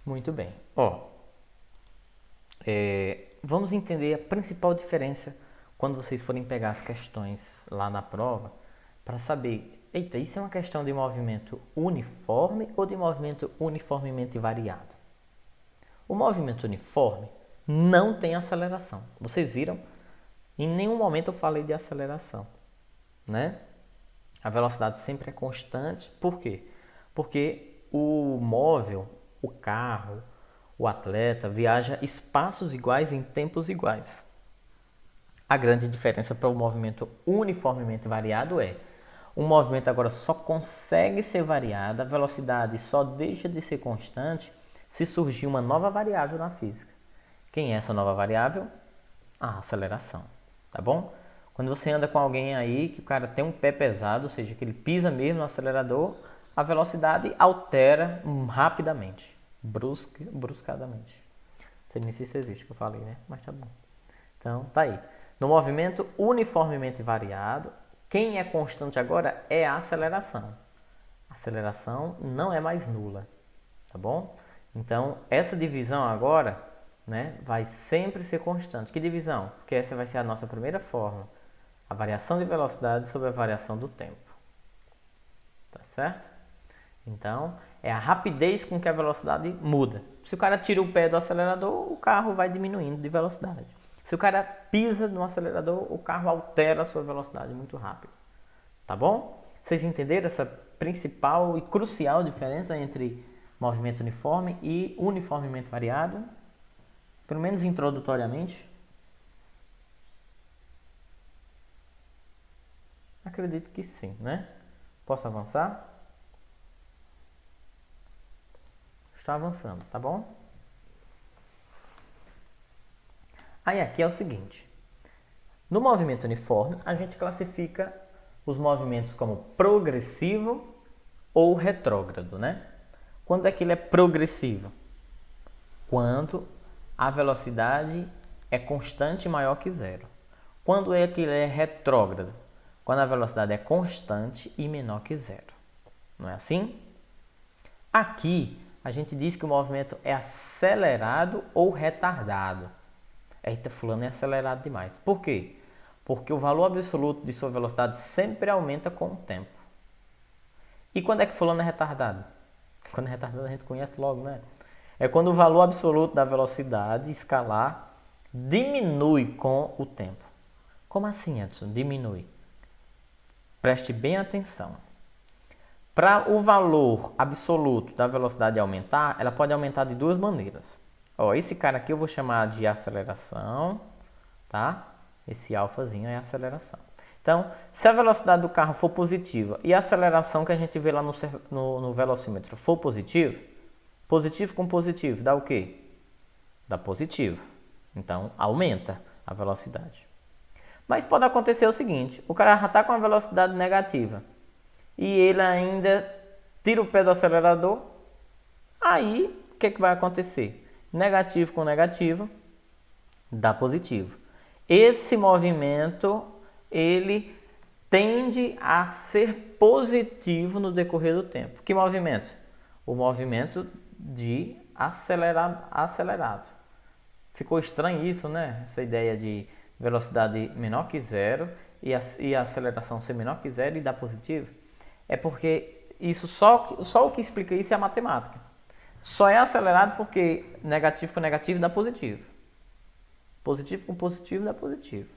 Muito bem. Vamos entender a principal diferença quando vocês forem pegar as questões lá na prova para saber, eita, isso é uma questão de movimento uniforme ou de movimento uniformemente variado? O movimento uniforme não tem aceleração. Vocês viram? Em nenhum momento eu falei de aceleração, né? A velocidade sempre é constante. Por quê? Porque o móvel, o carro, o atleta viaja espaços iguais em tempos iguais. A grande diferença para o movimento uniformemente variado é o movimento agora só consegue ser variado, a velocidade só deixa de ser constante se surgir uma nova variável na física. Quem é essa nova variável? A aceleração, tá bom? Quando você anda com alguém aí que o cara tem um pé pesado, ou seja, que ele pisa mesmo no acelerador, a velocidade altera rapidamente, bruscadamente. Não sei nem se isso existe que eu falei, né? Mas tá bom. Então, tá aí. No movimento uniformemente variado, quem é constante agora é a aceleração. A aceleração não é mais nula, tá bom? Então, essa divisão agora, né, vai sempre ser constante. Que divisão? Porque essa vai ser a nossa primeira fórmula. A variação de velocidade sobre a variação do tempo. Tá certo? Então, é a rapidez com que a velocidade muda. Se o cara tira o pé do acelerador, o carro vai diminuindo de velocidade. Se o cara pisa no acelerador, o carro altera a sua velocidade muito rápido. Tá bom? Vocês entenderam essa principal e crucial diferença entre movimento uniforme e uniformemente variado? Pelo menos introdutoriamente? Acredito que sim, né? Posso avançar? Está avançando, tá bom? Aí aqui é o seguinte. No movimento uniforme, a gente classifica os movimentos como progressivo ou retrógrado, né? Quando é que ele é progressivo? Quando a velocidade é constante e maior que zero. Quando é que ele é retrógrado? Quando a velocidade é constante e menor que zero. Não é assim? Aqui, a gente diz que o movimento é acelerado ou retardado. Eita, fulano é acelerado demais. Por quê? Porque o valor absoluto de sua velocidade sempre aumenta com o tempo. E quando é que fulano é retardado? Quando é retardado a gente conhece logo, né? É quando o valor absoluto da velocidade escalar diminui com o tempo. Como assim, Edson? Diminui. Preste bem atenção. Para o valor absoluto da velocidade aumentar, ela pode aumentar de duas maneiras. Esse cara aqui eu vou chamar de aceleração, tá? Esse alfazinho é a aceleração. Então, se a velocidade do carro for positiva e a aceleração que a gente vê lá no velocímetro for positivo, positivo com positivo dá o quê? Dá positivo. Então, aumenta a velocidade. Mas pode acontecer o seguinte, o cara já está com a velocidade negativa e ele ainda tira o pé do acelerador, aí o que vai acontecer? Negativo com negativo dá positivo. Esse movimento, ele tende a ser positivo no decorrer do tempo. Que movimento? O movimento de acelerado. Ficou estranho isso, né? Essa ideia de velocidade menor que zero e a aceleração ser menor que zero e dar positivo. É porque isso só o que explica isso é a matemática. Só é acelerado porque negativo com negativo dá positivo. Positivo com positivo dá positivo.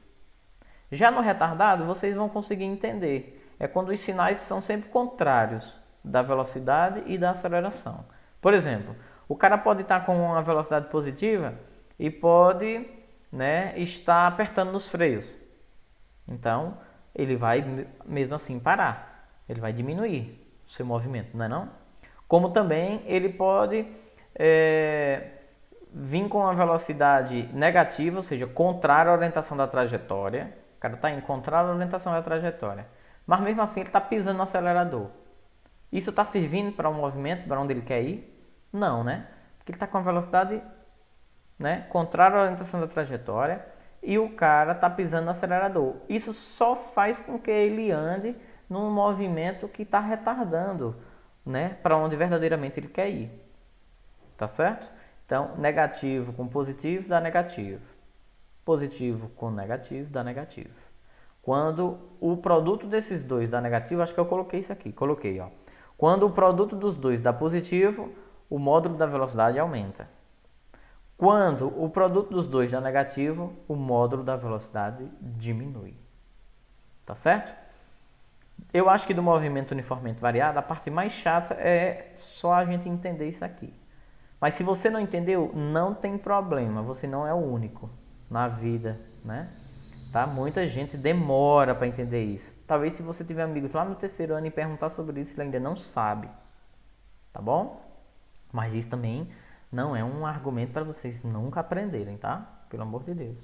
Já no retardado, vocês vão conseguir entender. É quando os sinais são sempre contrários da velocidade e da aceleração. Por exemplo, o cara pode estar com uma velocidade positiva e pode, né, estar apertando nos freios. Então, ele vai mesmo assim parar. Ele vai diminuir o seu movimento, não é não? Como também ele pode vir com uma velocidade negativa, ou seja, contrária à orientação da trajetória. O cara está em contrário à orientação da trajetória. Mas mesmo assim ele está pisando no acelerador. Isso está servindo para um movimento, para onde ele quer ir? Não, né? Porque ele está com a velocidade, né, contrária à orientação da trajetória e o cara está pisando no acelerador. Isso só faz com que ele ande num movimento que está retardando, né, para onde verdadeiramente ele quer ir. tá certo? Então, negativo com positivo dá negativo. Positivo com negativo dá negativo. Quando o produto desses dois dá negativo, acho que eu coloquei isso aqui, coloquei, ó. Quando o produto dos dois dá positivo, o módulo da velocidade aumenta. Quando o produto dos dois dá negativo, o módulo da velocidade diminui. Tá certo? Eu acho que do movimento uniformemente variado, a parte mais chata é só a gente entender isso aqui. Mas se você não entendeu, não tem problema, você não é o único na vida, né? Tá? Muita gente demora para entender isso. Talvez se você tiver amigos lá no terceiro ano e perguntar sobre isso, ele ainda não sabe. Tá bom? Mas isso também não é um argumento para vocês nunca aprenderem, tá? Pelo amor de Deus.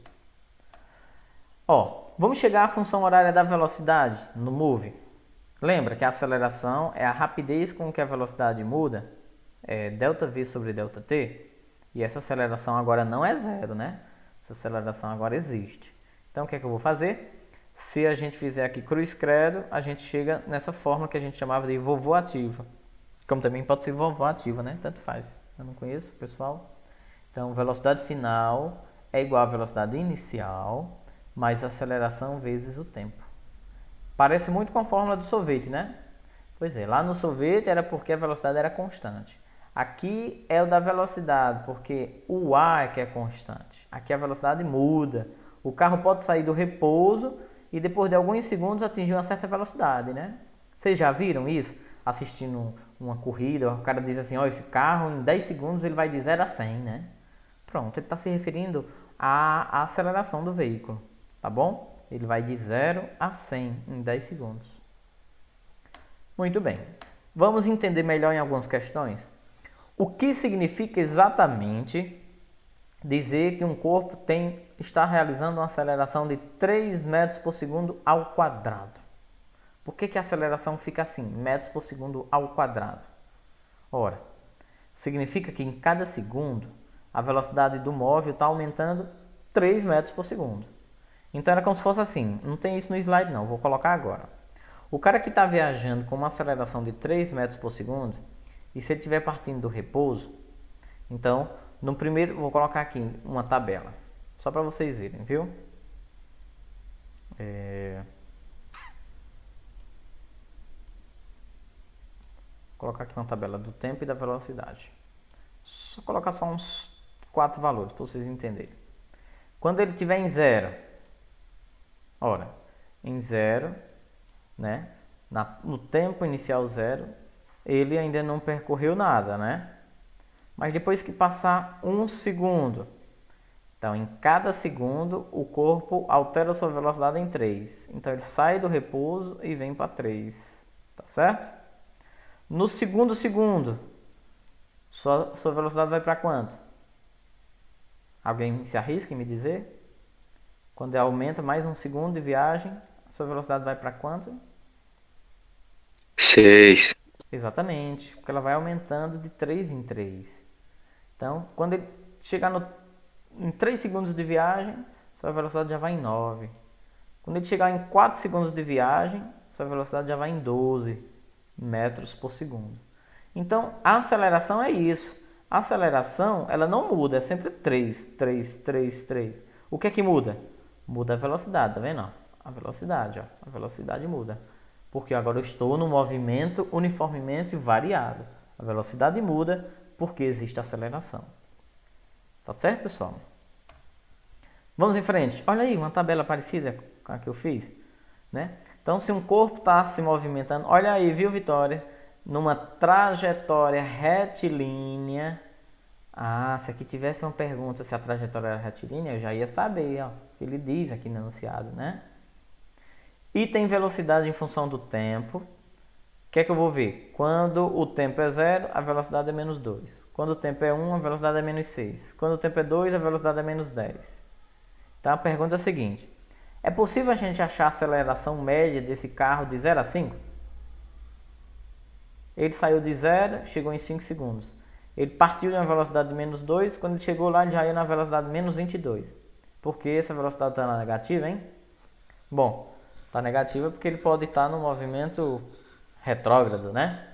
Ó, vamos chegar à função horária da velocidade no move. Lembra que a aceleração é a rapidez com que a velocidade muda, é ΔV sobre ΔT, e essa aceleração agora não é zero, né? Essa aceleração agora existe. Então o que é que eu vou fazer? Se a gente fizer aqui cruz credo, a gente chega nessa forma que a gente chamava de vovô ativa. Como também pode ser vovó ativa, né? Tanto faz. Eu não conheço, pessoal. Então, velocidade final é igual à velocidade inicial, mais aceleração vezes o tempo. Parece muito com a fórmula do sorvete, né? Pois é, lá no sorvete era porque a velocidade era constante. Aqui é o da velocidade, porque o A é que é constante. Aqui a velocidade muda. O carro pode sair do repouso e depois de alguns segundos atingir uma certa velocidade, né? Vocês já viram isso? Assistindo uma corrida, o cara diz assim, ó, esse carro em 10 segundos ele vai de 0 a 100, né? Pronto, ele está se referindo à aceleração do veículo, tá bom? Ele vai de 0 a 100 em 10 segundos. Muito bem. Vamos entender melhor em algumas questões. O que significa exatamente dizer que um corpo está realizando uma aceleração de 3 metros por segundo ao quadrado? Por que a aceleração fica assim, metros por segundo ao quadrado? Ora, significa que em cada segundo a velocidade do móvel está aumentando 3 metros por segundo. Então era como se fosse assim, não tem isso no slide não, vou colocar agora. O cara que está viajando com uma aceleração de 3 metros por segundo, e se ele estiver partindo do repouso, então, no primeiro, vou colocar aqui uma tabela, só para vocês verem, viu? Vou colocar aqui uma tabela do tempo e da velocidade. Só colocar só uns 4 valores para vocês entenderem. Quando ele estiver em 0, ora, em 0, né? No tempo inicial 0, ele ainda não percorreu nada, né? Mas depois que passar 1 segundo, então em cada segundo o corpo altera a sua velocidade em 3. Então ele sai do repouso e vem para 3, tá certo? No segundo segundo, sua velocidade vai para quanto? Alguém se arrisca em me dizer? Quando aumenta mais 1 segundo de viagem, a sua velocidade vai para quanto? 6. Exatamente, porque ela vai aumentando de 3 em 3. Então, quando ele chegar em 3 segundos de viagem, sua velocidade já vai em 9. Quando ele chegar em 4 segundos de viagem, sua velocidade já vai em 12 metros por segundo. Então, a aceleração é isso. A aceleração, ela não muda, é sempre 3, 3, 3, 3. O que é que muda? Muda a velocidade, tá vendo? A velocidade, ó. A velocidade muda. Porque agora eu estou no movimento uniformemente variado. A velocidade muda porque existe aceleração. Tá certo, pessoal? Vamos em frente. Olha aí, uma tabela parecida com a que eu fiz, né? Então, se um corpo está se movimentando, olha aí, viu, Vitória? Numa trajetória retilínea. Ah, se aqui tivesse uma pergunta se a trajetória era retilínea, eu já ia saber, ó. Que ele diz aqui no enunciado, né? E tem velocidade em função do tempo. O que é que eu vou ver? Quando o tempo é 0, a velocidade é menos 2. Quando o tempo é 1, a velocidade é menos 6. Quando o tempo é 2, a velocidade é menos 10. Então a pergunta é a seguinte: é possível a gente achar a aceleração média desse carro de 0 a 5? Ele saiu de 0, chegou em 5 segundos. Ele partiu de uma velocidade de menos 2, quando ele chegou lá ele já ia na velocidade de menos 22. Por que essa velocidade está negativa, hein? Bom, está negativa porque ele pode estar no movimento retrógrado, né?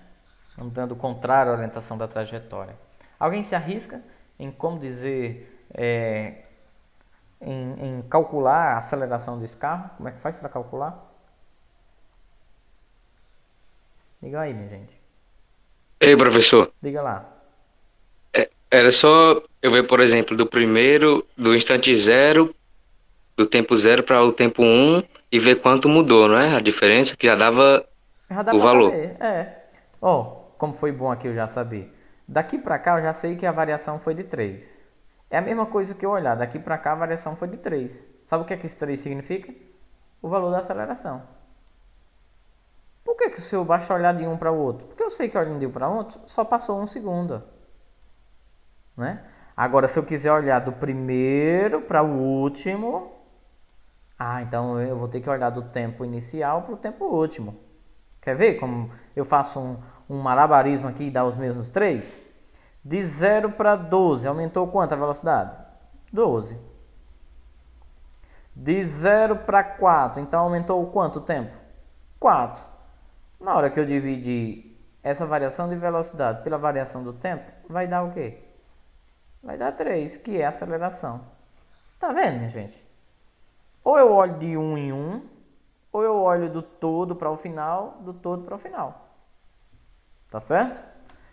Andando contrário à orientação da trajetória. Alguém se arrisca em como dizer, em calcular a aceleração desse carro? Como é que faz para calcular? Diga aí, minha gente. Ei, professor, Diga lá. era só eu ver, por exemplo, do instante zero, do tempo zero para o tempo um e ver quanto mudou, não é? A diferença que já dava Já dá o pra valor. saber, Ó, como foi bom aqui eu já saber. Daqui pra cá eu já sei que a variação foi de 3. É a mesma coisa que eu olhar. Daqui pra cá a variação foi de 3. Sabe o que é que esse 3 significa? O valor da aceleração. Por que que se eu basta olhar de um para o outro? Porque eu sei que olhando de um para o outro só passou 1 segundo, né? Agora se eu quiser olhar do primeiro para o último, então eu vou ter que olhar do tempo inicial para o tempo último. Quer ver como eu faço um malabarismo aqui e dá os mesmos 3? De 0 para 12, aumentou quanto a velocidade? 12. De 0 para 4, então aumentou quanto o tempo? 4. Na hora que eu dividir essa variação de velocidade pela variação do tempo, vai dar o quê? Vai dar 3, que é a aceleração. Tá vendo, minha gente? Ou eu olho de um em um, ou eu olho do todo para o final, do todo para o final. Tá certo?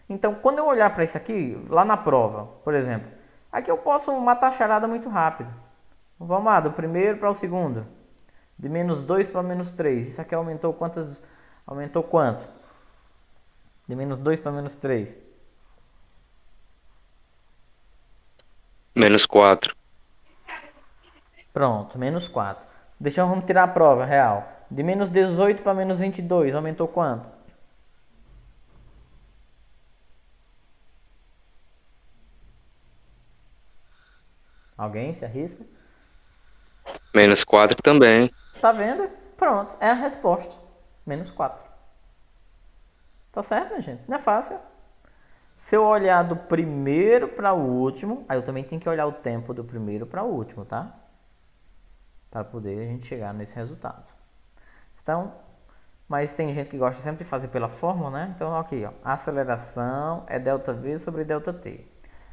Então, quando eu olhar para isso aqui, lá na prova, por exemplo, aqui eu posso matar a charada muito rápido. Vamos lá, do primeiro para o segundo. De -2 para -3. Isso aqui aumentou quantas? Aumentou quanto? De -2 para -3. -4. Pronto, -4. Vamos tirar a prova real. De -18 para -22, aumentou quanto? Alguém se arrisca? -4 também. Tá vendo? Pronto, é a resposta. -4. Tá certo, minha gente? Não é fácil. Se eu olhar do primeiro para o último, aí eu também tenho que olhar o tempo do primeiro para o último, tá? Para poder a gente chegar nesse resultado. Então, mas tem gente que gosta sempre de fazer pela fórmula, né? Então, aqui, ó, a aceleração é ΔV sobre ΔT.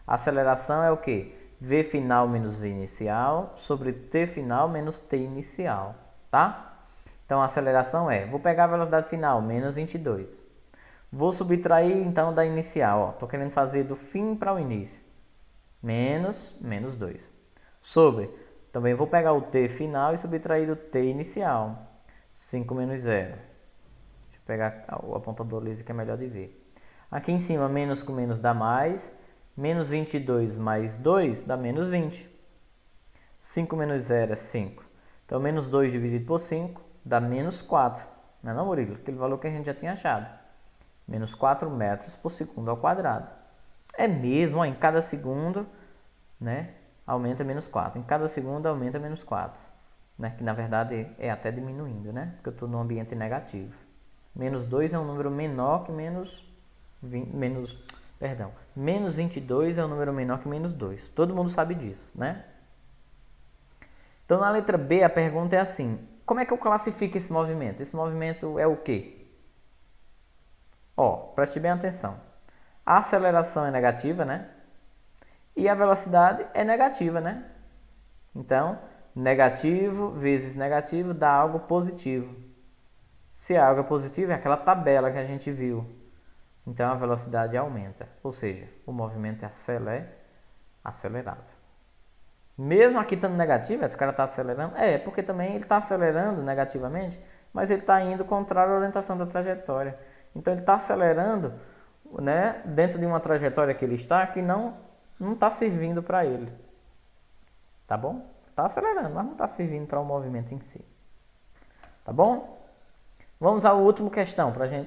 A aceleração é o quê? V final menos V inicial sobre T final menos T inicial, tá? Então, a aceleração vou pegar a velocidade final, menos 22. Vou subtrair, então, da inicial, ó. Tô querendo fazer do fim para o início. Menos 2. Sobre, também vou pegar o T final e subtrair do T inicial. 5 menos 0. Deixa eu pegar o apontador laser que é melhor de ver. Aqui em cima, menos com menos dá mais. Menos 22 mais 2 dá menos 20. 5 menos 0 é 5. Então, menos 2 dividido por 5 dá menos 4. Não é não, Murilo? Aquele valor que a gente já tinha achado. Menos 4 metros por segundo ao quadrado. É mesmo, ó, em cada segundo, né, aumenta menos 4. Em cada segundo aumenta menos 4. Né, que na verdade é até diminuindo, né? Porque eu estou no ambiente negativo. Menos 2 é um número menor que menos 20, menos 22 é um número menor que menos 2. Todo mundo sabe disso, né? Então, na letra B, a pergunta é assim: como é que eu classifico esse movimento? Esse movimento é o quê? Ó, preste bem atenção. A aceleração é negativa, né? E a velocidade é negativa, né? Então, negativo vezes negativo dá algo positivo. Se algo é positivo, é aquela tabela que a gente viu. Então, a velocidade aumenta. Ou seja, o movimento é acelerado. Mesmo aqui estando negativo, esse cara está acelerando? Porque também ele está acelerando negativamente, mas ele está indo contrário à orientação da trajetória. Então, ele está acelerando, né, dentro de uma trajetória que ele está, que não está servindo para ele. Tá bom? Está acelerando, mas não está servindo para o movimento em si. Tá bom? Vamos ao último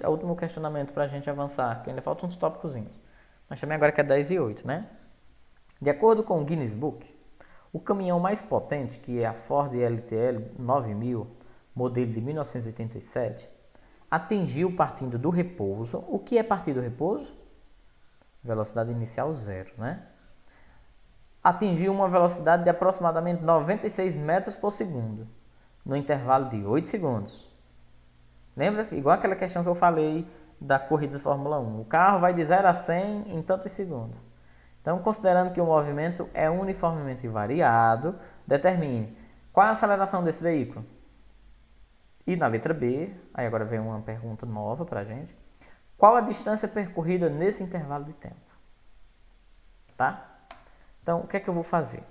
ao último questionamento para a gente avançar, que ainda faltam uns tópicozinhos. Mas também agora que é 10 e 8, né? De acordo com o Guinness Book, o caminhão mais potente, que é a Ford LTL 9000, modelo de 1987, atingiu partindo do repouso. O que é partir do repouso? Velocidade inicial 0, né? Atingiu uma velocidade de aproximadamente 96 metros por segundo, no intervalo de 8 segundos. Lembra? Igual aquela questão que eu falei da corrida de Fórmula 1. O carro vai de 0 a 100 em tantos segundos. Então, considerando que o movimento é uniformemente variado, determine qual é a aceleração desse veículo. E na letra B, aí agora vem uma pergunta nova para a gente. Qual a distância percorrida nesse intervalo de tempo? Tá? Então, o que é que eu vou fazer?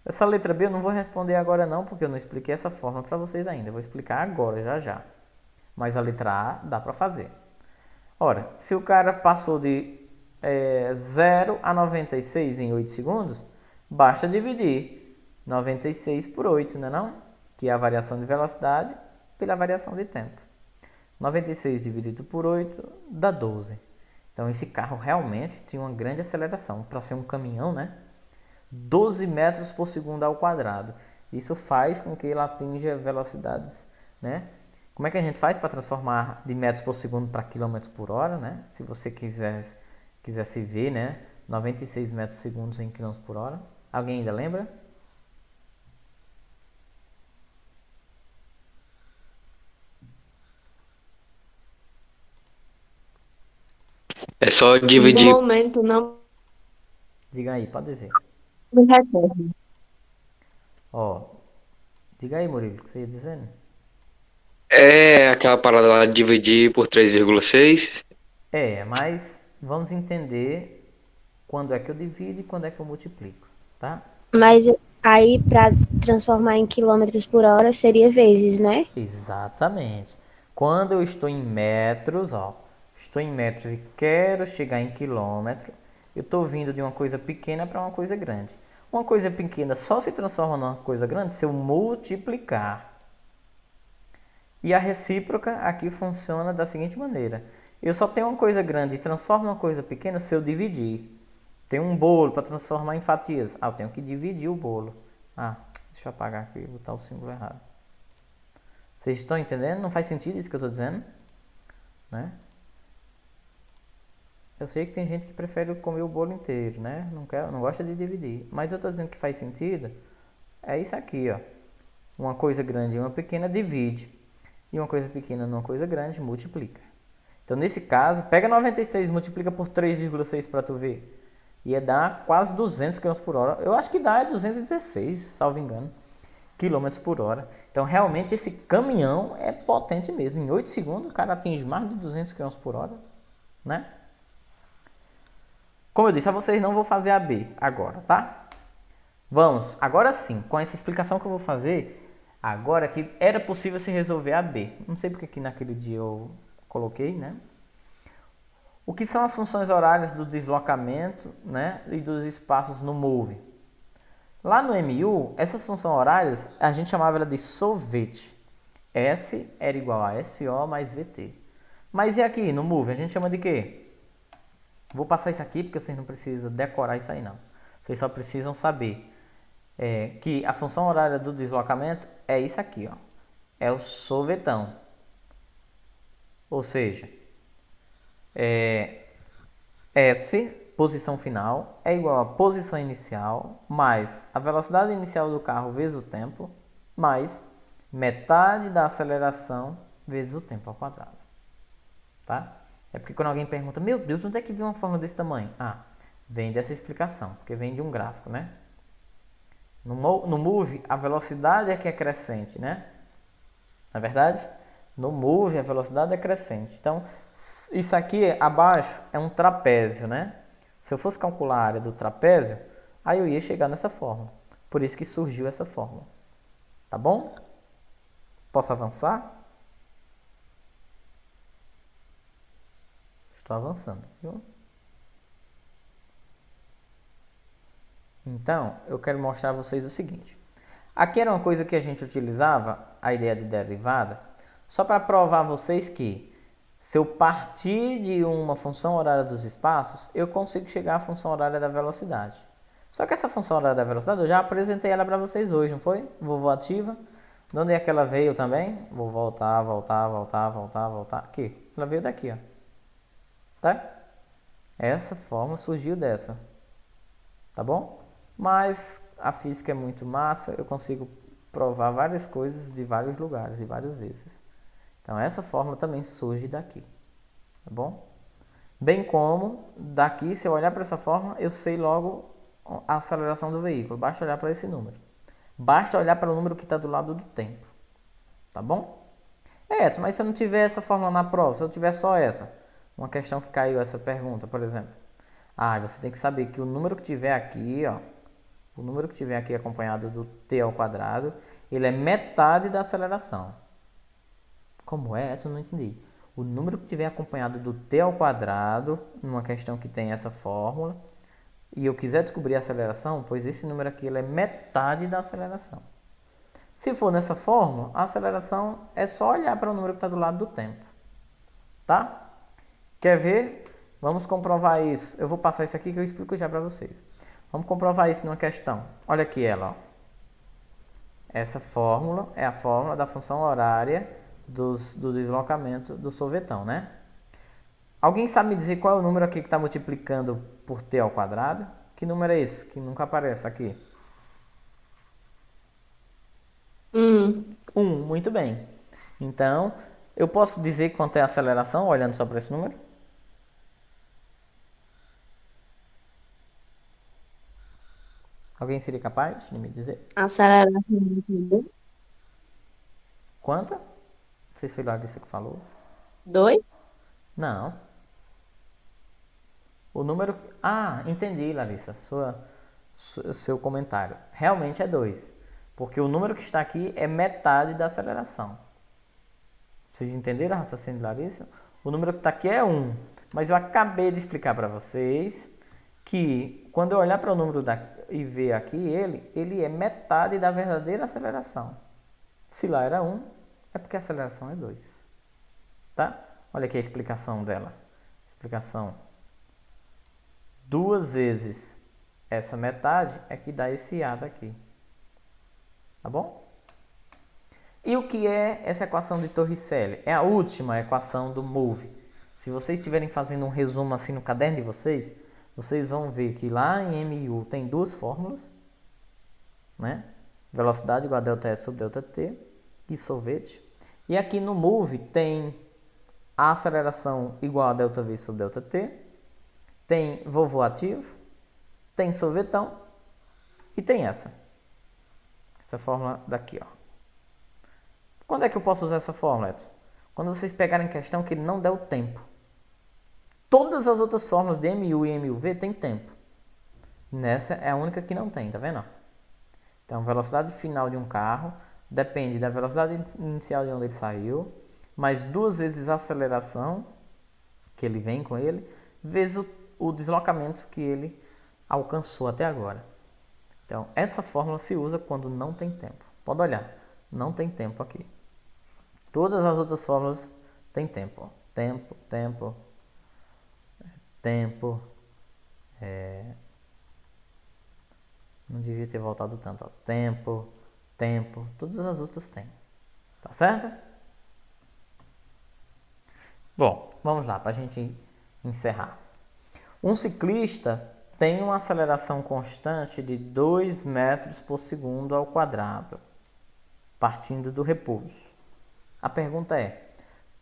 Essa letra B eu não vou responder agora não, porque eu não expliquei essa forma para vocês ainda. Eu vou explicar agora, já já. Mas a letra A dá para fazer. Ora, se o cara passou de 0 a 96 em 8 segundos, basta dividir 96 por 8, não é não? Que é a variação de velocidade pela variação de tempo. 96 dividido por 8 dá 12. Então esse carro realmente tinha uma grande aceleração. Para ser um caminhão, né? 12 metros por segundo ao quadrado. Isso faz com que ele atinja velocidades, né? Como é que a gente faz para transformar de metros por segundo para quilômetros por hora, né? Se você quisesse ver, né? 96 metros por segundo em quilômetros por hora. Alguém ainda lembra? É só No dividir. momento, não Diga aí, pode dizer. me recordo. Ó, diga aí, Murilo, o que você ia dizendo? É aquela parada lá de dividir por 3,6. Mas vamos entender quando é que eu divido e quando é que eu multiplico, tá? Mas aí, para transformar em quilômetros por hora, seria vezes, né? Exatamente. Quando eu estou em metros, estou em metros e quero chegar em quilômetro, eu estou vindo de uma coisa pequena para uma coisa grande. Uma coisa pequena só se transforma numa coisa grande se eu multiplicar. E a recíproca aqui funciona da seguinte maneira. Eu só tenho uma coisa grande e transformo uma coisa pequena se eu dividir. Tem um bolo para transformar em fatias. Eu tenho que dividir o bolo. Deixa eu apagar aqui, vou botar o símbolo errado. Vocês estão entendendo? Não faz sentido isso que eu estou dizendo? Né? Eu sei que tem gente que prefere comer o bolo inteiro, né? Não gosta de dividir. Mas eu estou dizendo que faz sentido. É isso aqui, ó. Uma coisa grande e uma pequena divide. E uma coisa pequena numa coisa grande multiplica. Então, nesse caso, pega 96 e multiplica por 3,6 para tu ver. Ia dar quase 200 km por hora. Eu acho que dá 216, salvo engano, km por hora. Então, realmente, esse caminhão é potente mesmo. Em 8 segundos, o cara atinge mais de 200 km por hora, né? Como eu disse a vocês, não vou fazer a B agora, tá? Vamos, agora sim, com essa explicação que eu vou fazer, agora que era possível se resolver a B. Não sei porque que naquele dia eu coloquei, né? O que são as funções horárias do deslocamento, né, e dos espaços no MOVE? Lá no MU, essas funções horárias, a gente chamava ela de SOVET. S era igual a SO mais VT. Mas e aqui no MOVE, a gente chama de quê? Vou passar isso aqui porque vocês não precisam decorar isso aí não. Vocês só precisam saber que a função horária do deslocamento é isso aqui, ó. É o sovetão. Ou seja, S, posição final, é igual a posição inicial, mais a velocidade inicial do carro vezes o tempo, mais metade da aceleração vezes o tempo ao quadrado. Tá? É porque quando alguém pergunta, meu Deus, onde é que vem uma fórmula desse tamanho? Vem dessa explicação, porque vem de um gráfico, né? No MOVE, a velocidade é que é crescente, né? Na verdade, no MOVE a velocidade é crescente. Então, isso aqui abaixo é um trapézio, né? Se eu fosse calcular a área do trapézio, aí eu ia chegar nessa fórmula. Por isso que surgiu essa fórmula. Tá bom? Posso avançar? Estou avançando, viu? Então, eu quero mostrar a vocês o seguinte. Aqui era uma coisa que a gente utilizava, a ideia de derivada, só para provar a vocês que se eu partir de uma função horária dos espaços, eu consigo chegar à função horária da velocidade. Só que essa função horária da velocidade, eu já apresentei ela para vocês hoje, não foi? Vovô ativa. De onde é que ela veio também? Vou voltar. Aqui, ela veio daqui, ó. Tá? Essa forma surgiu dessa. Tá bom? Mas a física é muito massa, eu consigo provar várias coisas de vários lugares, de várias vezes. Então essa fórmula também surge daqui, tá bom? Bem como, daqui, se eu olhar para essa fórmula, eu sei logo a aceleração do veículo. Basta olhar para esse número. Basta olhar para o número que está do lado do tempo. Tá bom? Edson, mas se eu não tiver essa fórmula na prova, se eu tiver só essa, uma questão que caiu essa pergunta, por exemplo. Você tem que saber que o número que tiver aqui, ó, o número que tiver aqui acompanhado do t ao quadrado, ele é metade da aceleração. Como é, Edson? Não entendi. O número que tiver acompanhado do t ao quadrado, numa questão que tem essa fórmula, e eu quiser descobrir a aceleração, pois esse número aqui ele é metade da aceleração. Se for nessa fórmula, a aceleração é só olhar para o número que está do lado do tempo. Tá? Quer ver? Vamos comprovar isso. Eu vou passar isso aqui que eu explico já para vocês. Vamos comprovar isso numa questão. Olha aqui ela. Ó. Essa fórmula é a fórmula da função horária do deslocamento do sorvetão, né? Alguém sabe me dizer qual é o número aqui que está multiplicando por t ao quadrado? Que número é esse? Que nunca aparece aqui. 1, muito bem. Então, eu posso dizer quanto é a aceleração olhando só para esse número? Alguém seria capaz de me dizer? Aceleração. Quanto? Não sei se foi Larissa que falou. 2? Não. O número... entendi, Larissa. Seu comentário. Realmente é 2. Porque o número que está aqui é metade da aceleração. Vocês entenderam a raciocínio de Larissa? O número que está aqui é 1. Mas eu acabei de explicar para vocês que quando eu olhar para o número e ver aqui ele é metade da verdadeira aceleração. Se lá era 1, é porque a aceleração é 2. Tá? Olha aqui a explicação dela. Explicação. 2 vezes essa metade é que dá esse A daqui. Tá bom? E o que é essa equação de Torricelli? É a última equação do MOVE. Se vocês estiverem fazendo um resumo assim no caderno de vocês, vocês vão ver que lá em MU tem 2 fórmulas, né? Velocidade igual a ΔS sobre ΔT e sorvete. E aqui no MOVE tem a aceleração igual a ΔV sobre ΔT, tem vovô ativo, tem sorvetão e tem essa fórmula daqui, ó. Quando é que eu posso usar essa fórmula, Edson? Quando vocês pegarem questão que não der o tempo. Todas as outras fórmulas de MU e MUV tem tempo. Nessa é a única que não tem, tá vendo? Então, velocidade final de um carro depende da velocidade inicial de onde ele saiu, mais 2 vezes a aceleração que ele vem com ele, vezes o deslocamento que ele alcançou até agora. Então, essa fórmula se usa quando não tem tempo. Pode olhar, não tem tempo aqui. Todas as outras fórmulas têm tempo. Ó. Tempo. Não devia ter voltado tanto. Ó. Tempo. Todas as outras têm. Tá certo? Bom, vamos lá para a gente encerrar. Um ciclista tem uma aceleração constante de 2 metros por segundo ao quadrado, partindo do repouso. A pergunta é,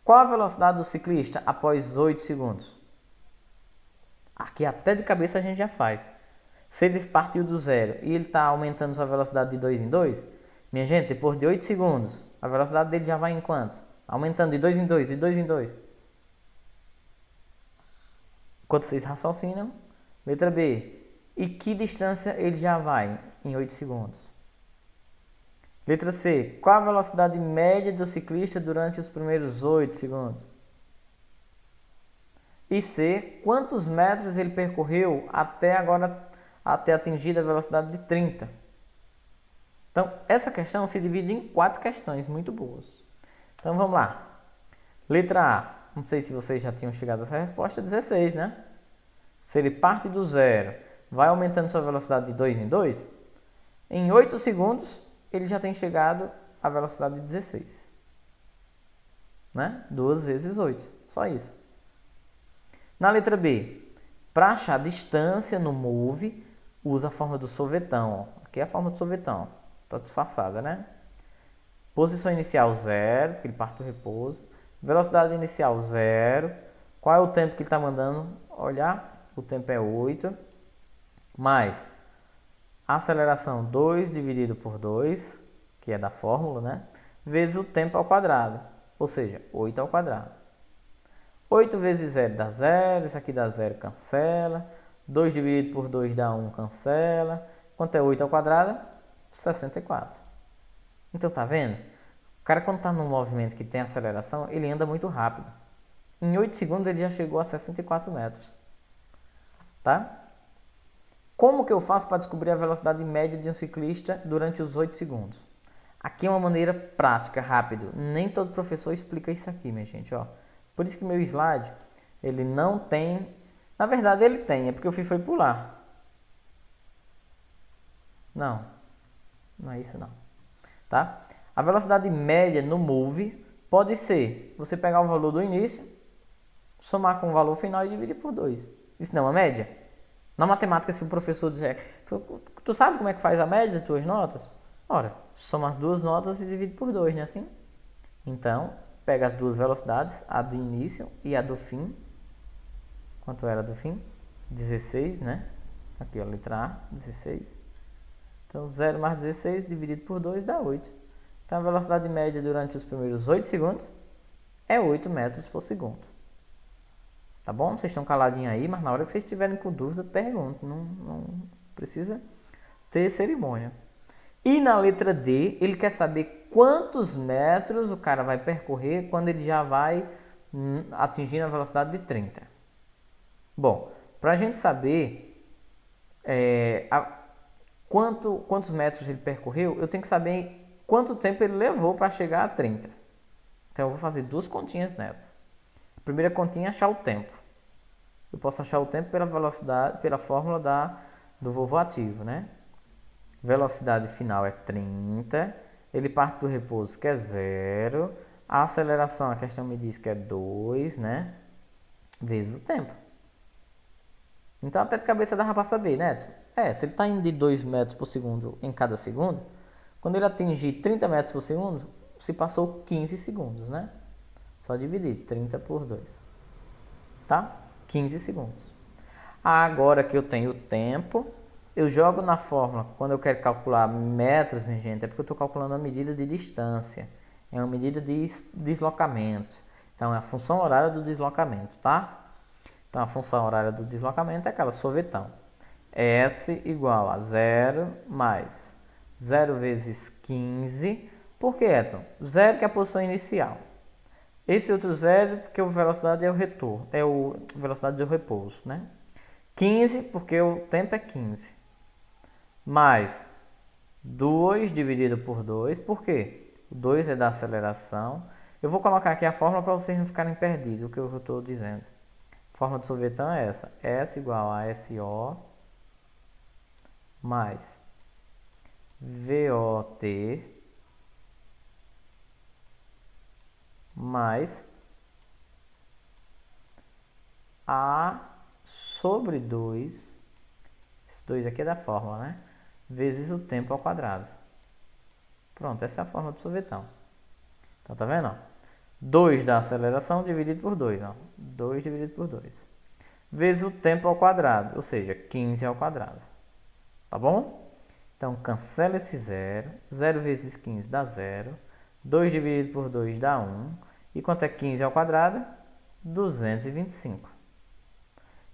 qual a velocidade do ciclista após 8 segundos? Aqui até de cabeça a gente já faz. Se ele partiu do zero e ele está aumentando sua velocidade de 2 em 2, minha gente, depois de 8 segundos, a velocidade dele já vai em quanto? Aumentando de 2 em 2, de 2 em 2. Enquanto vocês raciocinam, letra B. E que distância ele já vai em 8 segundos? Letra C. Qual a velocidade média do ciclista durante os primeiros 8 segundos? E C. Quantos metros ele percorreu até atingir a velocidade de 30? Então, essa questão se divide em 4 questões muito boas. Então, vamos lá. Letra A. Não sei se vocês já tinham chegado a essa resposta, 16, né? Se ele parte do zero, vai aumentando sua velocidade de 2 em 2, em 8 segundos ele já tem chegado à velocidade de 16. Né? 2 vezes 8, só isso. Na letra B, para achar a distância no MOVE, usa a forma do sorvetão. Ó. Aqui é a forma do sorvetão, está disfarçada, né? Posição inicial 0, porque ele parte do repouso. Velocidade inicial 0, Qual é o tempo que ele está mandando olhar? O tempo é 8, mais a aceleração 2 dividido por 2, que é da fórmula, né? Vezes o tempo ao quadrado, ou seja, 8 ao quadrado. 8 vezes 0 dá 0, isso aqui dá 0, cancela. 2 dividido por 2 dá 1, cancela. Quanto é 8 ao quadrado? 64. Então, tá vendo? O cara, quando está num movimento que tem aceleração, ele anda muito rápido. Em 8 segundos, ele já chegou a 64 metros. Tá? Como que eu faço para descobrir a velocidade média de um ciclista durante os 8 segundos? Aqui é uma maneira prática, rápido. Nem todo professor explica isso aqui, minha gente. Ó. Por isso que meu slide, ele não tem... Na verdade, ele tem, é porque eu fui pular. Não, não é isso não. Tá? A velocidade média no Move pode ser você pegar o valor do início, somar com o valor final e dividir por 2. Isso não é uma média? Na matemática, se o professor disser, tu sabe como é que faz a média das tuas notas? Ora, soma as duas notas e divide por 2, não é assim? Então, pega as duas velocidades, a do início e a do fim. Quanto era a do fim? 16, né? Aqui, ó, letra A, 16. Então, 0 mais 16 dividido por 2 dá 8. Então, a velocidade média durante os primeiros 8 segundos é 8 metros por segundo. Tá bom? Vocês estão caladinhos aí, mas na hora que vocês estiverem com dúvida, perguntem. Não precisa ter cerimônia. E na letra D, ele quer saber quantos metros o cara vai percorrer quando ele já vai atingindo a velocidade de 30. Bom, para a gente saber quantos metros ele percorreu, eu tenho que saber quanto tempo ele levou para chegar a 30. Então eu vou fazer duas continhas nessa. A primeira continha é achar o tempo. Eu posso achar o tempo pela velocidade, pela fórmula do vovô ativo, né? Velocidade final é 30. Ele parte do repouso, que é 0. A aceleração, a questão me diz que é 2, né? Vezes o tempo. Então até de cabeça dá para saber, né, Edson? Se ele está indo de 2 metros por segundo em cada segundo, quando ele atingir 30 metros por segundo, se passou 15 segundos, né? Só dividir 30 por 2. Tá? 15 segundos. Agora que eu tenho o tempo, eu jogo na fórmula. Quando eu quero calcular metros, minha gente, é porque eu estou calculando a medida de distância. É uma medida de deslocamento. Então, é a função horária do deslocamento, tá? Então, a função horária do deslocamento é aquela sorvetão. S igual a 0 mais 0 vezes 15. Por que, Edson? 0 que é a posição inicial. Esse outro 0 porque a velocidade é o retorno, é a velocidade do repouso, né? 15 porque o tempo é 15. Mais 2 dividido por 2, por quê? O 2 é da aceleração. Eu vou colocar aqui a fórmula para vocês não ficarem perdidos, o que eu estou dizendo. A fórmula de sorvetão é essa. S igual a SO mais VOT mais A sobre 2, esse 2 aqui é da fórmula, né? Vezes o tempo ao quadrado. Pronto, essa é a fórmula do sorvetão. Então, tá vendo? 2 da aceleração dividido por 2, ó. 2 dividido por 2. Vezes o tempo ao quadrado, ou seja, 15 ao quadrado. Tá bom? Então, cancela esse 0. 0 vezes 15 dá 0. 2 dividido por 2 dá 1. E quanto é 15 ao quadrado? 225.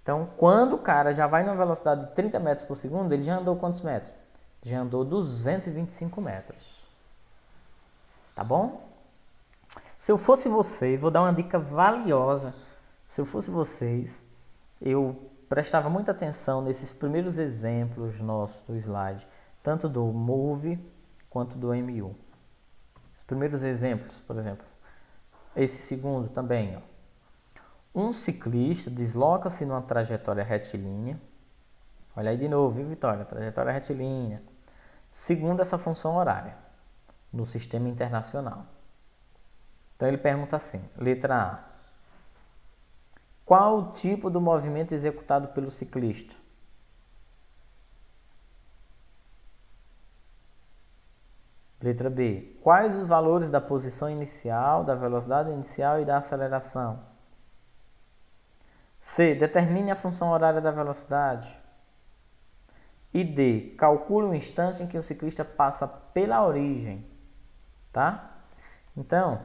Então, quando o cara já vai numa velocidade de 30 metros por segundo, ele já andou quantos metros? Já andou 225 metros. Tá bom? Se eu fosse vocês, vou dar uma dica valiosa. Se eu fosse vocês, eu prestava muita atenção nesses primeiros exemplos nossos do slide, tanto do Move quanto do MU. Os primeiros exemplos, por exemplo, esse segundo também, ó. Um ciclista desloca-se numa trajetória retilínea. Olha aí de novo, viu, Vitória? Trajetória retilínea. Segundo essa função horária, no sistema internacional. Então ele pergunta assim, letra A. Qual o tipo do movimento executado pelo ciclista? Letra B. Quais os valores da posição inicial, da velocidade inicial e da aceleração? C. Determine a função horária da velocidade. E D. Calcule o instante em que o ciclista passa pela origem. Tá? Então,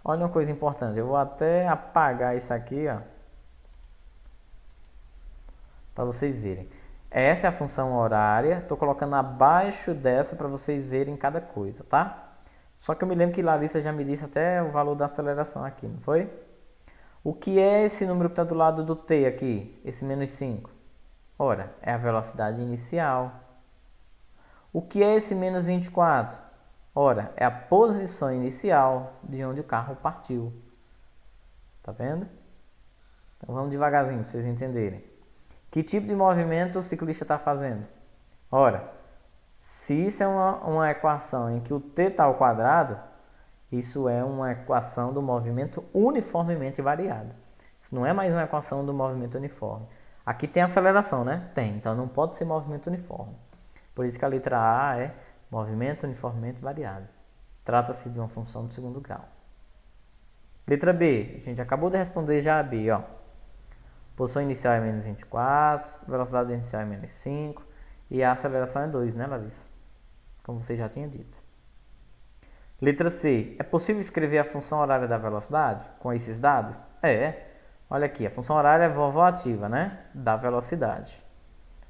olha uma coisa importante. Eu vou até apagar isso aqui, ó, para vocês verem. Essa é a função horária. Estou colocando abaixo dessa para vocês verem cada coisa, tá? Só que eu me lembro que Larissa já me disse até o valor da aceleração aqui, não foi? O que é esse número que está do lado do T aqui? Esse menos 5? Ora, é a velocidade inicial. O que é esse menos 24? Ora, é a posição inicial de onde o carro partiu. Tá vendo? Então vamos devagarzinho para vocês entenderem. Que tipo de movimento o ciclista está fazendo? Ora, se isso é uma equação em que o t está ao quadrado, isso é uma equação do movimento uniformemente variado. Isso não é mais uma equação do movimento uniforme. Aqui tem aceleração, né? Tem, então não pode ser movimento uniforme. Por isso que a letra A é movimento uniformemente variado. Trata-se de uma função de segundo grau. Letra B, a gente acabou de responder já a B, ó. Posição inicial é menos 24, velocidade inicial é menos 5 e a aceleração é 2, né, Larissa? Como você já tinha dito. Letra C. É possível escrever a função horária da velocidade com esses dados? É. Olha aqui, a função horária é vovó ativa, né? Da velocidade.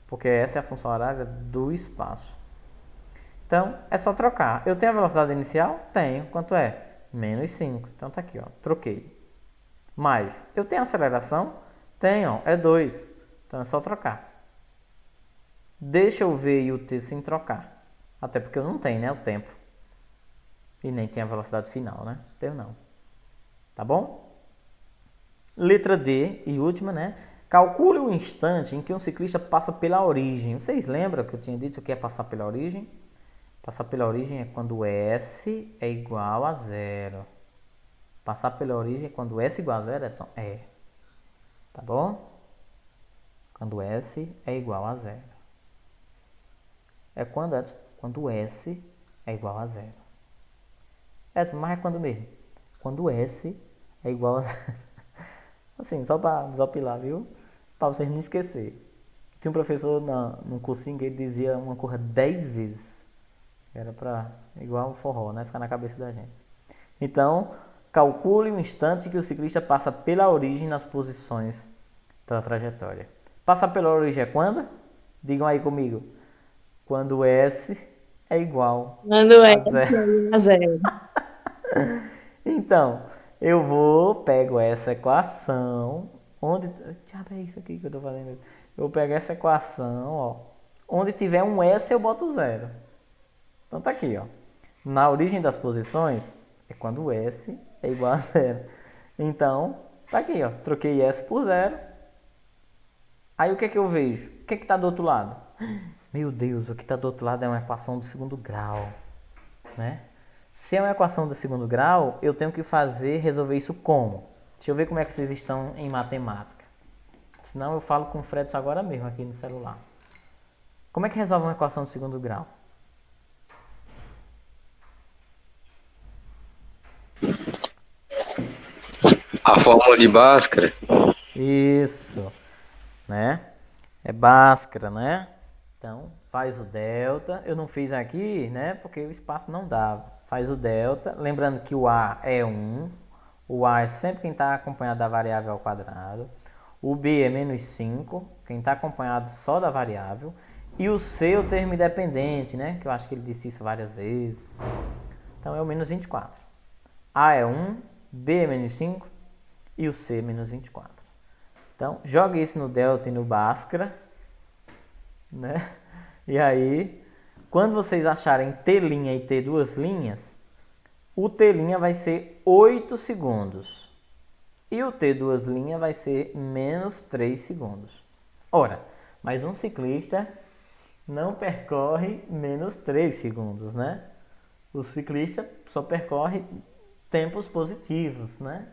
Porque essa é a função horária do espaço. Então, é só trocar. Eu tenho a velocidade inicial? Tenho. Quanto é? Menos 5. Então tá aqui, ó. Troquei. Mais, eu tenho aceleração? Tenho, é 2. Então é só trocar. Deixa eu ver e o t sem trocar. Até porque eu não tenho, né, o tempo. E nem tem a velocidade final, né? Tenho não. Tá bom? Letra D e última, né? Calcule o instante em que um ciclista passa pela origem. Vocês lembram que eu tinha dito o que é passar pela origem? Passar pela origem é quando S é igual a 0. Passar pela origem é quando S é igual a 0, Edson? É. Tá bom? Quando S é igual a 0. É quando, Edson? Quando S é igual a 0. Edson, mas é quando mesmo? Quando S é igual a 0. Assim, só para desopilar, viu? Para vocês não esquecerem. Tinha um professor no cursinho que ele dizia uma coisa 10 vezes. Era para, igual o forró, né? Ficar na cabeça da gente. Então, calcule o instante que o ciclista passa pela origem nas posições da trajetória. Passar pela origem é quando? Digam aí comigo. Quando S é igual Quando é a 0. a 0. Então, pego essa equação, onde... Diabo, é isso aqui que eu tô fazendo. Eu pego essa equação, ó. Onde tiver um S, eu boto 0. Então tá aqui, ó. Na origem das posições, é quando o S é igual a 0. Então, tá aqui, ó. Troquei S por 0. Aí o que é que eu vejo? O que é que tá do outro lado? Meu Deus, o que tá do outro lado é uma equação do segundo grau, né? Se é uma equação do segundo grau, eu tenho que resolver isso como? Deixa eu ver como é que vocês estão em matemática. Senão eu falo com o Fredson agora mesmo aqui no celular. Como é que resolve uma equação do segundo grau? A fórmula de Bhaskara. Isso, né? É Bhaskara, né? Então, faz o delta. Eu não fiz aqui, né? Porque o espaço não dava. Faz o delta. Lembrando que o A é 1. O A é sempre quem está acompanhado da variável ao quadrado. O B é menos 5. Quem está acompanhado só da variável. E o C é o termo independente, né? Que eu acho que ele disse isso várias vezes. Então, é o menos 24. A é 1. B é menos 5. E o C é menos 24. Então, jogue isso no delta e no Bhaskara, né? E aí, quando vocês acharem T' e T duas linhas, o T' vai ser 8 segundos. E o T duas linhas vai ser menos 3 segundos. Ora, mas um ciclista não percorre menos 3 segundos, né? O ciclista só percorre tempos positivos, né?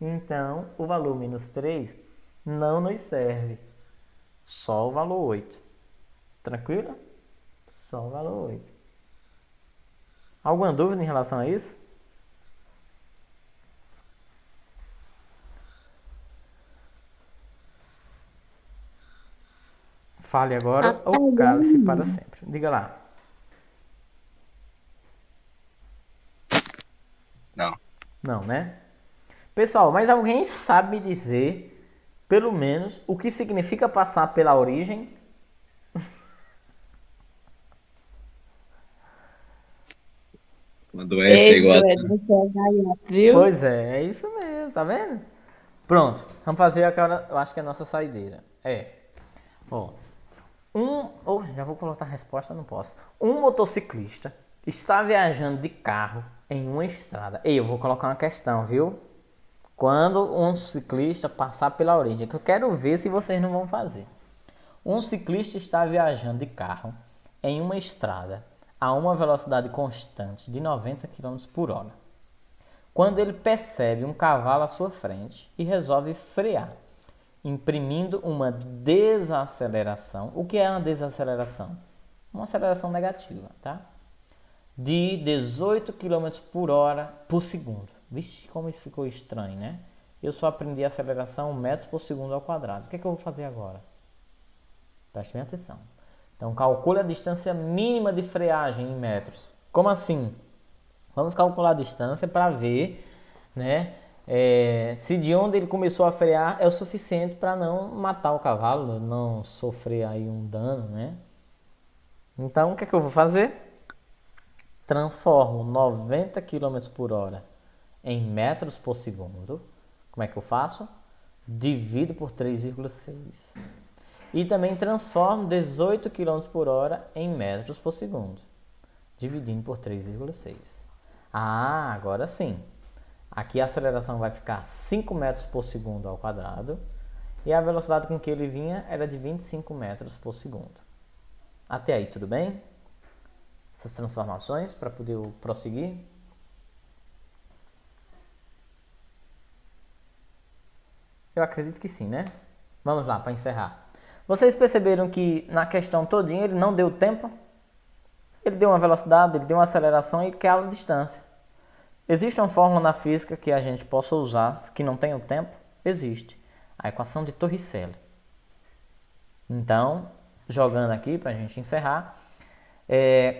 Então, o valor menos 3 não nos serve. Só o valor 8. Tranquilo? Só o valor 8. Alguma dúvida em relação a isso? Fale agora Até ou cale-se aí. para sempre. Diga lá. Não. Não, né? Pessoal, mas alguém sabe me dizer, pelo menos, o que significa passar pela origem? Uma doença Ei, igual a... Dued, você é gaiato, viu? Pois é isso mesmo, tá vendo? Pronto, vamos fazer aquela, eu acho que é a nossa saideira. Ó, já vou colocar a resposta, não posso. Um motociclista está viajando de carro em uma estrada. Eu vou colocar uma questão, viu? Quando um ciclista passar pela origem, que eu quero ver se vocês não vão fazer. Um ciclista está viajando de carro em uma estrada a uma velocidade constante de 90 km por hora. Quando ele percebe um cavalo à sua frente e resolve frear, imprimindo uma desaceleração. O que é uma desaceleração? Uma aceleração negativa, tá? De 18 km por hora por segundo. Vixe, como isso ficou estranho, né? Eu só aprendi a aceleração metros por segundo ao quadrado. O que é que eu vou fazer agora? Preste bem atenção. Então, calcule a distância mínima de freagem em metros. Como assim? Vamos calcular a distância para ver, né, se de onde ele começou a frear é o suficiente para não matar o cavalo, não sofrer aí um dano, né? Então, o que é que eu vou fazer? Transformo 90 km por hora em metros por segundo. Como é que eu faço? Divido por 3,6. E também transformo 18 km por hora em metros por segundo, dividindo por 3,6. Ah, agora sim. Aqui a aceleração vai ficar 5 metros por segundo ao quadrado. E a velocidade com que ele vinha era de 25 metros por segundo. Até aí, tudo bem? Essas transformações para poder prosseguir. Eu acredito que sim, né? Vamos lá, para encerrar. Vocês perceberam que na questão todinha ele não deu tempo? Ele deu uma velocidade, ele deu uma aceleração e quer a distância. Existe uma fórmula na física que a gente possa usar que não tenha o tempo? Existe. A equação de Torricelli. Então, jogando aqui para a gente encerrar,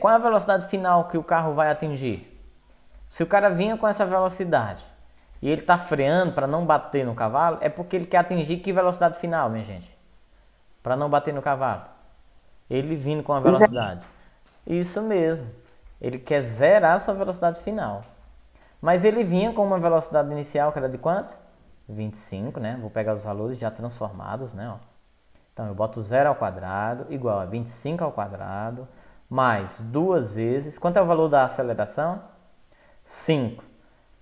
qual é a velocidade final que o carro vai atingir? Se o cara vinha com essa velocidade e ele está freando para não bater no cavalo, é porque ele quer atingir que velocidade final, minha gente? Para não bater no cavalo. Ele vindo com a velocidade. Isso mesmo. Ele quer zerar a sua velocidade final. Mas ele vinha com uma velocidade inicial que era de quanto? 25, né? Vou pegar os valores já transformados, né? Ó. Então eu boto 0 ao quadrado igual a 25 ao quadrado mais 2 vezes. Quanto é o valor da aceleração? 5.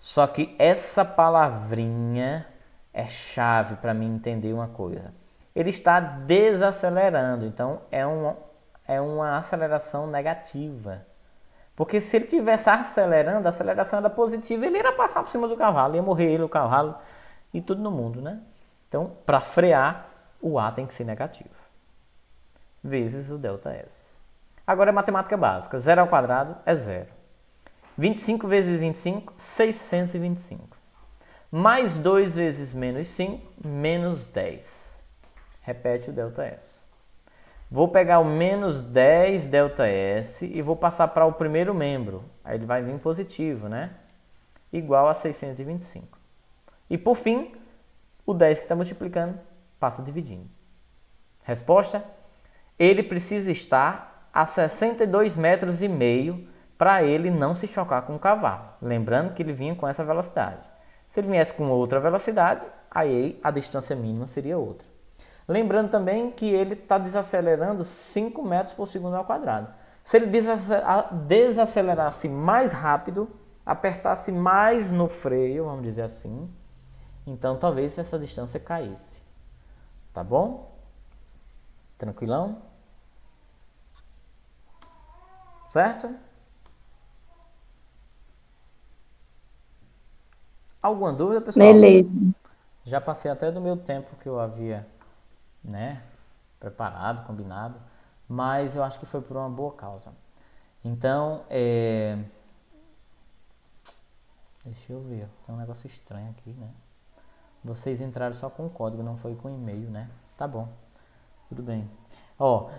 Só que essa palavrinha é chave para mim entender uma coisa. Ele está desacelerando, então é uma aceleração negativa. Porque se ele estivesse acelerando, a aceleração era positiva, ele ia passar por cima do cavalo, ia morrer ele, o cavalo e tudo no mundo, né? Então, para frear, o A tem que ser negativo. Vezes o ΔS. Agora é matemática básica. 0 ao quadrado é 0. 25 vezes 25, 625. Mais 2 vezes menos 5, menos 10. Repete o ΔS. Vou pegar o menos 10 ΔS e vou passar para o primeiro membro. Aí ele vai vir positivo, né? Igual a 625. E por fim, o 10 que está multiplicando passa dividindo. Resposta? Ele precisa estar a 62 metros e meio para ele não se chocar com o cavalo. Lembrando que ele vinha com essa velocidade. Se ele viesse com outra velocidade, aí a distância mínima seria outra. Lembrando também que ele está desacelerando 5 metros por segundo ao quadrado. Se ele desacelerasse mais rápido, apertasse mais no freio, vamos dizer assim, então talvez essa distância caísse. Tá bom? Tranquilão? Certo? Alguma dúvida, pessoal? Beleza. Já passei até do meu tempo que eu havia, né, preparado, combinado, mas eu acho que foi por uma boa causa. Então, deixa eu ver, tem um negócio estranho aqui, né? Vocês entraram só com o código, não foi com e-mail, né? Tá bom, tudo bem. Ó,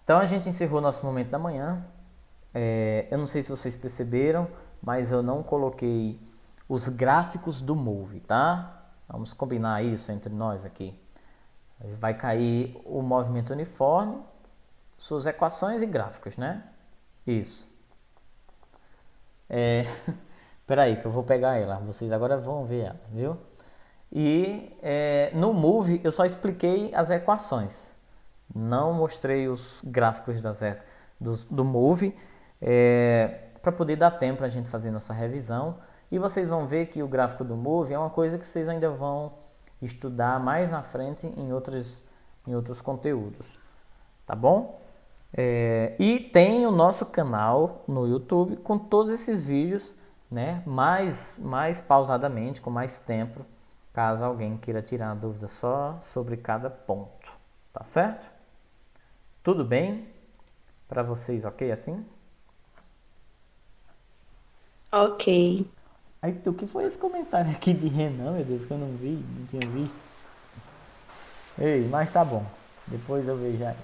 então a gente encerrou nosso momento da manhã. Eu não sei se vocês perceberam, mas eu não coloquei os gráficos do Move, tá? Vamos combinar isso entre nós aqui. Vai cair o movimento uniforme, suas equações e gráficos, né? Isso. Peraí que eu vou pegar ela. Vocês agora vão ver ela, viu? E no Move eu só expliquei as equações. Não mostrei os gráficos do Move para poder dar tempo para a gente fazer nossa revisão. E vocês vão ver que o gráfico do Move é uma coisa que vocês ainda vão estudar mais na frente em outros conteúdos. Tá bom? E tem o nosso canal no YouTube com todos esses vídeos, né, mais pausadamente, com mais tempo, caso alguém queira tirar dúvida só sobre cada ponto. Tá certo? Tudo bem? Para vocês, ok assim? Ok. Aí, o que foi esse comentário aqui de Renan, meu Deus, que eu não vi, não tinha visto. Ei, mas tá bom. Depois eu vejo aí.